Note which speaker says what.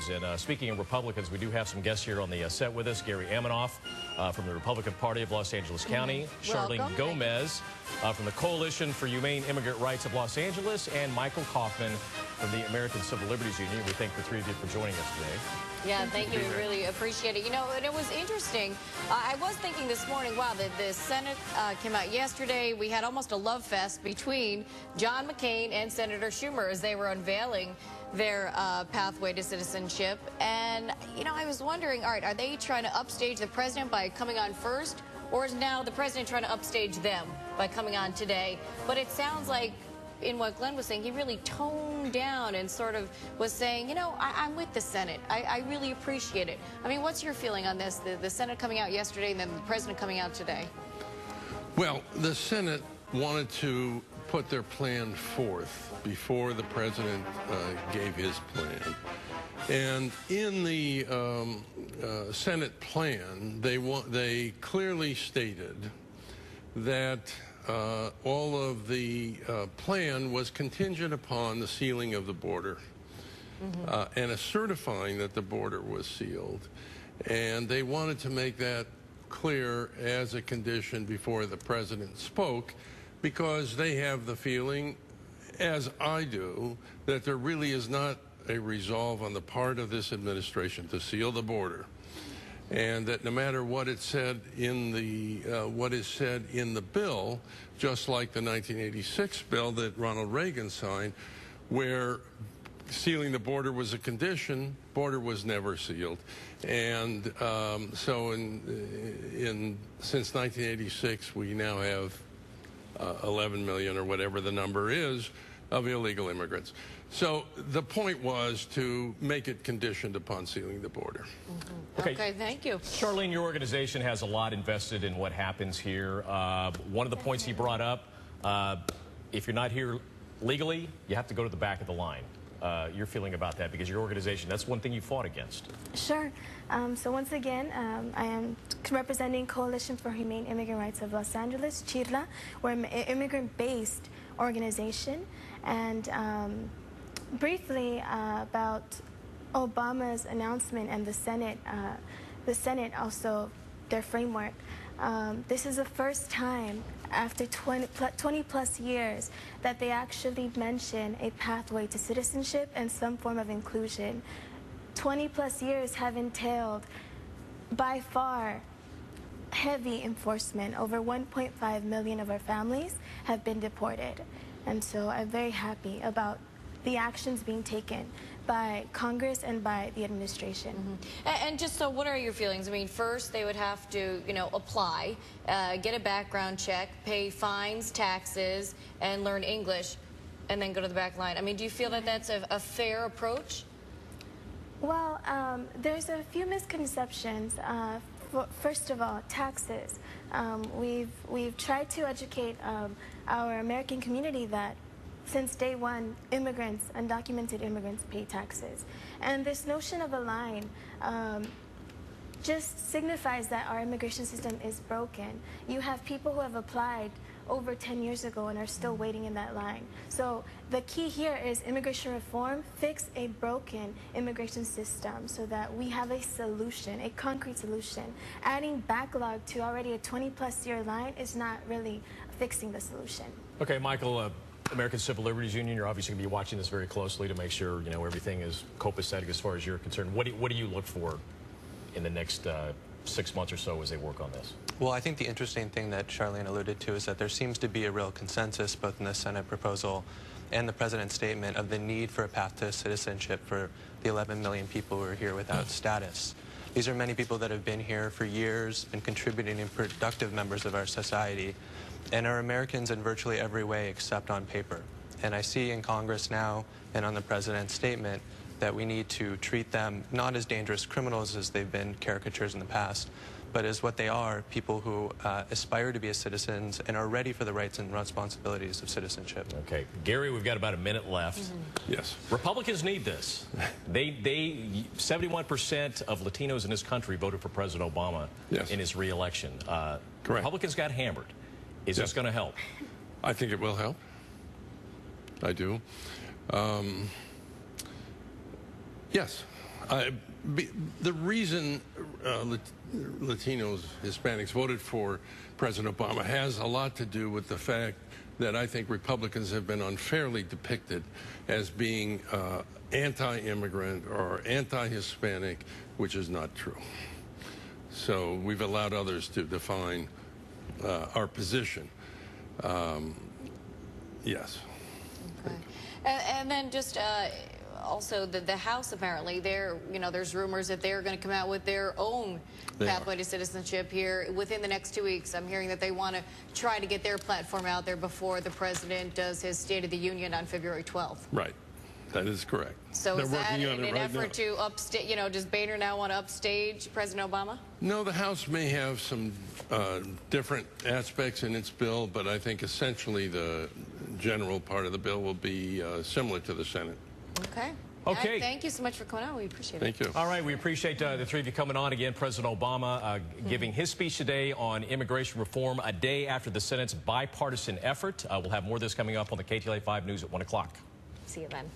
Speaker 1: And speaking of Republicans, we do have some guests here on the set with us. Gary Aminoff from the Republican Party of Los Angeles County. Charlene Gomez from the Coalition for Humane Immigrant Rights of Los Angeles. And Michael Kaufman from the American Civil Liberties Union. We thank the three of you for joining us today.
Speaker 2: Yeah, thank you. We really appreciate it. You know, and it was interesting. I was thinking this morning, wow, the Senate came out yesterday. We had almost a love fest between John McCain and Senator Schumer as they were unveiling their pathway to citizenship. And, you know, I was wondering, all right, are they trying to upstage the president by coming on first? Or is now the president trying to upstage them by coming on today? But it sounds like, in what Glenn was saying, he really toned down and sort of was saying, you know, I'm with the Senate. I really appreciate it. I mean, what's your feeling on this? The Senate coming out yesterday and then the president coming out today?
Speaker 3: Well, the Senate wanted to put their plan forth before the president gave his plan. And in the Senate plan, they clearly stated that all of the plan was contingent upon the sealing of the border and a certifying that the border was sealed. And they wanted to make that clear as a condition before the president spoke, because they have the feeling, as I do, that there really is not a resolve on the part of this administration to seal the border, and that no matter what it said in the what is said in the bill, just like the 1986 bill that Ronald Reagan signed, where sealing the border was a condition, border was never sealed. And so since 1986, we now have 11 million or whatever the number is of illegal immigrants. So the point was to make it conditioned upon sealing the border.
Speaker 2: Okay, thank you.
Speaker 1: Charlene, your organization has a lot invested in what happens here. One of the points he brought up, if you're not here legally, you have to go to the back of the line. Your feeling about that, because your organization, that's one thing you fought against.
Speaker 4: Sure. So once again, I am representing Coalition for Humane Immigrant Rights of Los Angeles, CHIRLA. We're an immigrant-based organization. And briefly about Obama's announcement and the Senate also, their framework. This is the first time after 20 plus years that they actually mention a pathway to citizenship and some form of inclusion. 20 plus years have entailed, by far, heavy enforcement. Over 1.5 million of our families have been deported. And so I'm very happy about the actions being taken by Congress and by the administration.
Speaker 2: And just so, what are your feelings? I mean, first they would have to, you know, apply, get a background check, pay fines, taxes, and learn English, and then go to the back line. I mean, do you feel that that's a fair approach?
Speaker 4: Well, there's a few misconceptions. First of all, taxes. We've tried to educate our American community that since day one, immigrants, undocumented immigrants, pay taxes. And this notion of a line just signifies that our immigration system is broken. You have people who have applied over 10 years ago and are still waiting in that line. So the key here is immigration reform, fix a broken immigration system so that we have a solution, a concrete solution. Adding backlog to already a 20+ year line is not really fixing the solution.
Speaker 1: Okay, Michael, American Civil Liberties Union, you're obviously going to be watching this very closely to make sure, you know, everything is copacetic as far as you're concerned. What do you look for in the next 6 months or so as they work on this?
Speaker 5: Well, I think the interesting thing that Charlene alluded to is that there seems to be a real consensus both in the Senate proposal and the President's statement of the need for a path to citizenship for the 11 million people who are here without status. These are many people that have been here for years, been contributing and productive members of our society, and are Americans in virtually every way except on paper. And I see in Congress now and on the President's statement that we need to treat them not as dangerous criminals as they've been caricatures in the past, but as what they are, people who aspire to be citizens and are ready for the rights and responsibilities of citizenship.
Speaker 1: Okay. Gary, we've got about a minute left.
Speaker 3: Yes.
Speaker 1: Republicans need this. 71% of Latinos in this country voted for President Obama in his re-election.
Speaker 3: Correct.
Speaker 1: Republicans got hammered. Is this going to help?
Speaker 3: I think it will help. I do. Yes. The reason Latinos, Hispanics voted for President Obama has a lot to do with the fact that I think Republicans have been unfairly depicted as being anti-immigrant or anti-Hispanic, which is not true. So we've allowed others to define our position. Yes.
Speaker 2: Okay. And then just also the House, apparently, there's rumors that they're going to come out with their own pathway to citizenship here within the next 2 weeks. I'm hearing that they want to try to get their platform out there before the president does his State of the Union on February 12th.
Speaker 3: Right. That is correct.
Speaker 2: So is that in an effort to upstage, does Boehner now want to upstage President Obama?
Speaker 3: No, the House may have some different aspects in its bill, but I think essentially the general part of the bill will be similar to the Senate.
Speaker 2: Okay.
Speaker 1: Okay.
Speaker 2: Thank you so much for coming on. We appreciate it.
Speaker 3: Thank you.
Speaker 1: All right. We appreciate the three of you coming on again. President Obama giving his speech today on immigration reform a day after the Senate's bipartisan effort. We'll have more of this coming up on the KTLA 5 News at 1 o'clock.
Speaker 2: See you then.